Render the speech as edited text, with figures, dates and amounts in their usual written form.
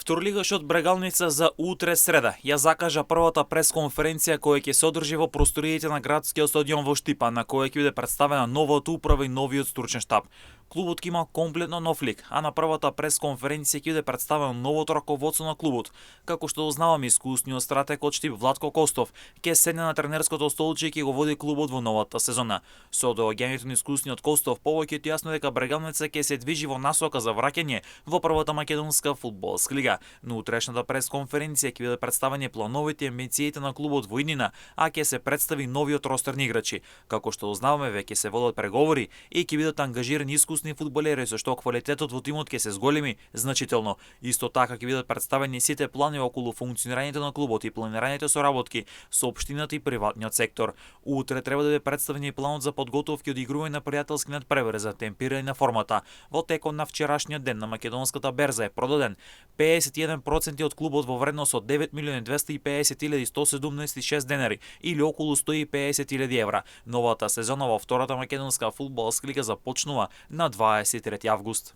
Второлигашот Брегалница за утре среда ја закажа првата пресконференција која ќе се одржи во просториите на градскиот стадион во Штипа, на која ќе биде представена новата управа и новиот стручен штаб. Клубот ќе има комплетно нов лик, а на првата пресконференција ќе биде представено новото раководство на клубот. Како што узнаваме, искусниот стратег од Штип Владко Костов ќе седне на тренерското столче и ќе го води клубот во новата сезона. Со доаѓањето на искусниот Костов, повеќето јасно дека Брегалница ќе се движи во насока за враќање во првата македонска фудбалска лига. На утрешната пресконференција ќе бидат представени плановите и амбициите на клубот во иднина, а ќе се представи новиот ростер на играчи. Како што узнаваме, веќе се водат преговори и ќе бидат ангажирани искусни фудбалери, со што квалитетот во тимот ќе се зголеми значително. Исто така ќе бидат представени сите планови околу функционирањето на клубот и планираните соработки со општината и приватниот сектор. Утре треба да биде представен и планот за подготовки од игрување на пријателски надпревари за темпирање на формата. Во текот на вчерашниот ден на македонската берза е продаден 51% од клубот во вредност од 9.250.176 денари или околу 150.000 евра. Новата сезона во втората македонска фудбалска лига започнува на 23 август.